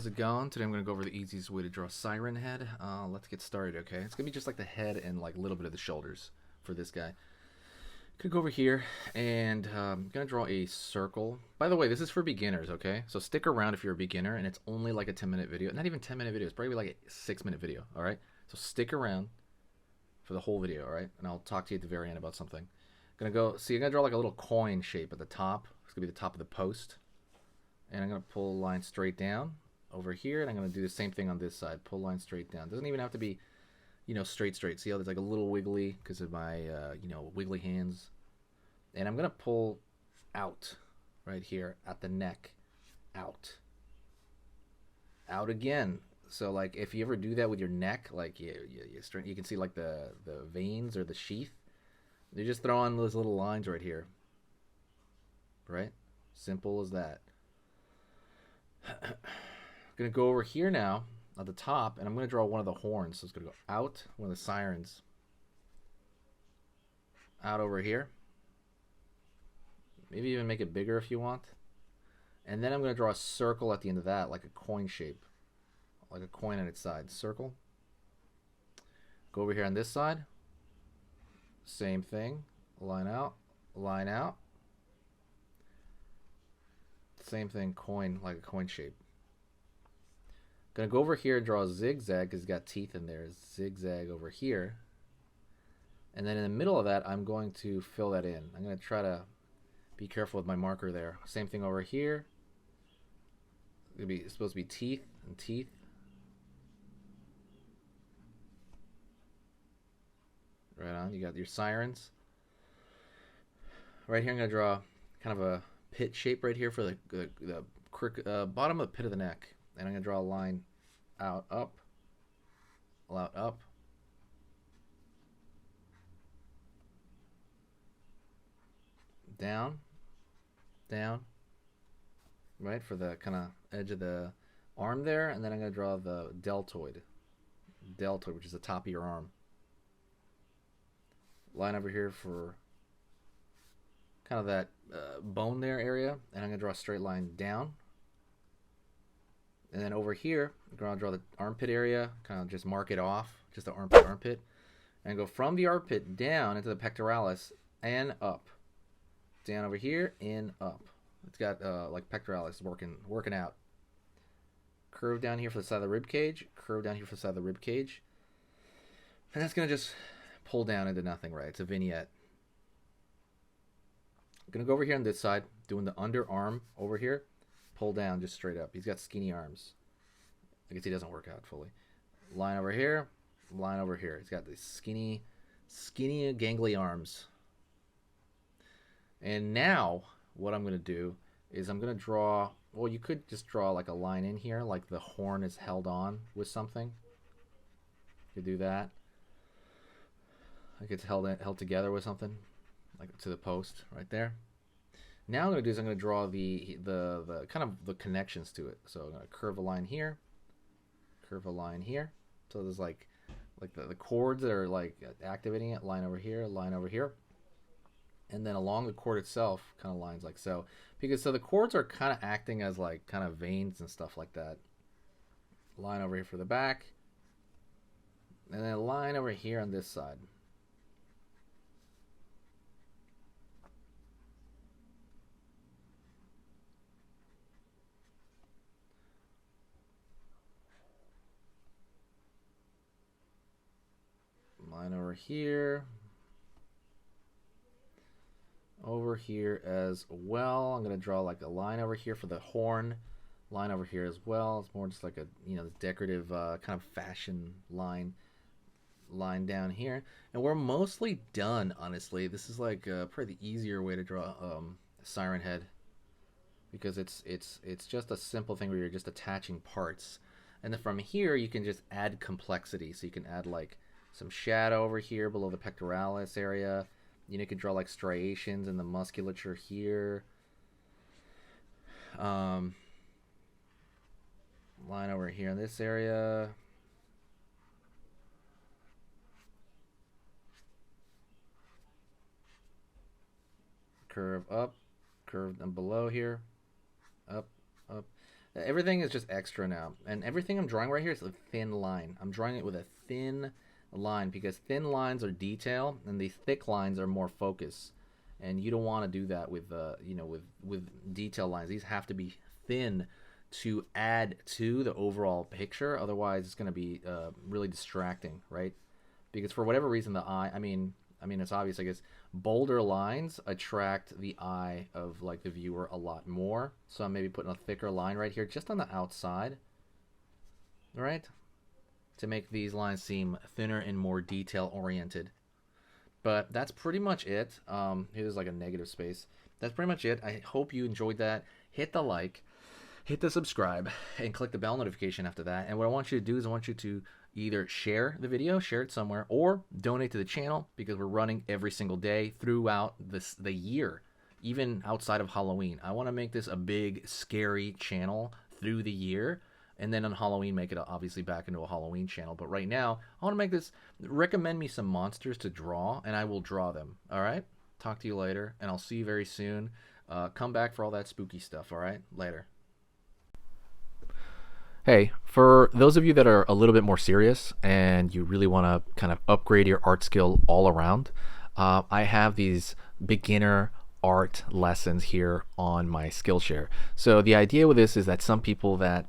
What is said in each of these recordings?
how's it going? Today I'm going to go over the easiest way to draw Siren Head. Let's get started, okay? It's going to be just like the head and like a little bit of the shoulders for this guy. Gonna go over here and I'm going to draw a circle. By the way, this is for beginners, okay? So stick around if you're a beginner, and it's only like a 10-minute video. Not even 10-minute video. It's probably like a 6-minute video, all right? So stick around for the whole video, all right? And I'll talk to you at the very end about something. I'm going to draw like a little coin shape at the top. It's going to be the top of the post. And I'm going to pull a line straight down over here, and I'm going to do the same thing on this side. Pull line straight down. Doesn't even have to be, straight. See how there's like a little wiggly because of my, wiggly hands. And I'm going to pull out right here at the neck. Out again. So like if you ever do that with your neck, like you can see like the veins or the sheath. You just throw on those little lines right here. Right? Simple as that. I'm going to go over here now at the top, and I'm going to draw one of the horns. So it's going to go out, one of the sirens. Out over here. Maybe even make it bigger if you want. And then I'm going to draw a circle at the end of that, like a coin shape. Like a coin on its side. Circle. Go over here on this side. Same thing. Line out. Line out. Same thing, coin, like a coin shape. Gonna go over here and draw a zigzag because it's got teeth in there. Zigzag over here. And then in the middle of that, I'm going to fill that in. I'm gonna try to be careful with my marker there. Same thing over here. It's supposed to be teeth and teeth. Right on, you got your sirens. Right here I'm gonna draw kind of a pit shape right here for the bottom of the pit of the neck, and I'm gonna draw a line out, up, down, right for the kind of edge of the arm there, and then I'm gonna draw the deltoid, which is the top of your arm. Line over here for kind of that bone there area, and I'm going to draw a straight line down. And then over here, I'm going to draw the armpit area, kind of just mark it off, just the armpit, and go from the armpit down into the pectoralis and up. Down over here and up. It's got like pectoralis working out. Curve down here for the side of the rib cage, curve down here for the side of the rib cage. And that's going to just pull down into nothing, right? It's a vignette. I'm going to go over here on this side, doing the underarm over here, pull down just straight up. He's got skinny arms. I guess he doesn't work out fully. Line over here, line over here. He's got these skinny, gangly arms. And now what I'm going to do is I'm going to draw, well, you could just draw like a line in here, like the horn is held on with something. You could do that. Like it's held together with something, like to the post right there. Now I'm going to do is I'm going to draw the kind of the connections to it. So I'm going to curve a line here, curve a line here. So there's like the chords that are like activating it. Line over here, and then along the chord itself, kind of lines like so. Because so the chords are kind of acting as like kind of veins and stuff like that. Line over here for the back, and then a line over here on this side. Line over here as well. I'm gonna draw like a line over here for the horn, line over here as well. It's more just like a decorative kind of fashion line down here, and we're mostly done. Honestly, this is like probably the easier way to draw Siren Head, because it's just a simple thing where you're just attaching parts, and then from here you can just add complexity. So you can add like some shadow over here below the pectoralis area. You can draw like striations in the musculature here. Line over here in this area. Curve up, curve down below here. Up, up. Everything is just extra now, and everything I'm drawing right here is a thin line. I'm drawing it with a thin line because thin lines are detail and the thick lines are more focus, and you don't want to do that with with detail lines. These have to be thin to add to the overall picture, otherwise it's going to be really distracting, right? Because for whatever reason the eye, I mean it's obvious, I guess, bolder lines attract the eye of like the viewer a lot more, so I'm maybe putting a thicker line right here just on the outside, right, to make these lines seem thinner and more detail oriented. But that's pretty much it. Here's like a negative space. That's pretty much it. I hope you enjoyed that. Hit the like, hit the subscribe, and click the bell notification after that. And what I want you to do is I want you to either share the video, share it somewhere, or donate to the channel, because we're running every single day throughout the year, even outside of Halloween. I want to make this a big, scary channel through the year, and then on Halloween make it obviously back into a Halloween channel. But right now, I want to make this, recommend me some monsters to draw, and I will draw them. All right? Talk to you later, and I'll see you very soon. Come back for all that spooky stuff, all right? Later. Hey, for those of you that are a little bit more serious and you really want to kind of upgrade your art skill all around, I have these beginner art lessons here on my Skillshare. So the idea with this is that some people that,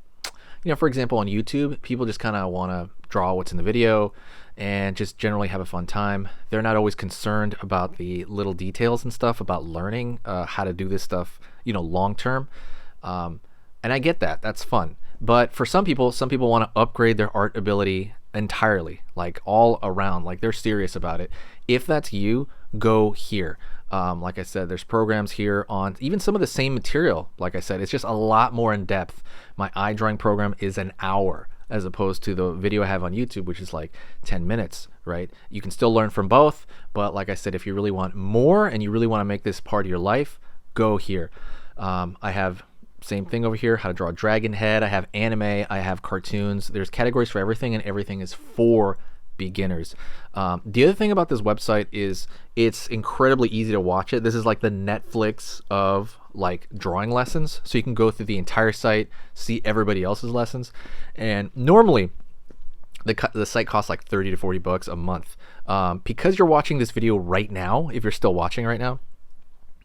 for example, on YouTube, people just kind of want to draw what's in the video and just generally have a fun time. They're not always concerned about the little details and stuff, about learning how to do this stuff, long term. And I get that. That's fun. But for some people want to upgrade their art ability entirely, like all around, like they're serious about it. If that's you, go here. Like I said, there's programs here on even some of the same material. Like I said, it's just a lot more in depth. My eye drawing program is an hour as opposed to the video I have on YouTube, which is like 10 minutes, right? You can still learn from both, but like I said, if you really want more and you really want to make this part of your life, go here. I have same thing over here, how to draw a dragon head. I have anime, I have cartoons. There's categories for everything, and everything is for beginners. The other thing about this website is it's incredibly easy to watch it. This is like the Netflix of like drawing lessons. So you can go through the entire site, see everybody else's lessons. And normally the site costs like 30 to 40 bucks a month. Because you're watching this video right now, if you're still watching right now,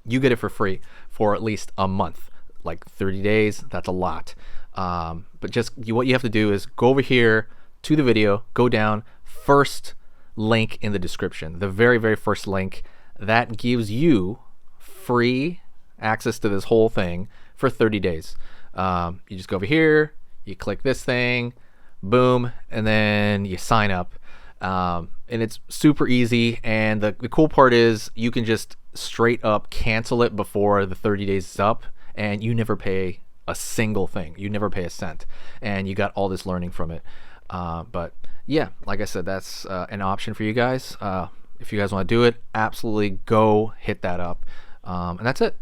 you get it for free for at least a month. Like 30 days, that's a lot. But just what you have to do is go over here to the video, go down, first link in the description, the very, very first link, that gives you free access to this whole thing for 30 days. You just go over here, you click this thing, boom, and then you sign up. And it's super easy, and the cool part is you can just straight up cancel it before the 30 days is up, and you never pay a single thing. You never pay a cent, and you got all this learning from it. But yeah, like I said, that's an option for you guys. If you guys want to do it, absolutely go hit that up. And that's it.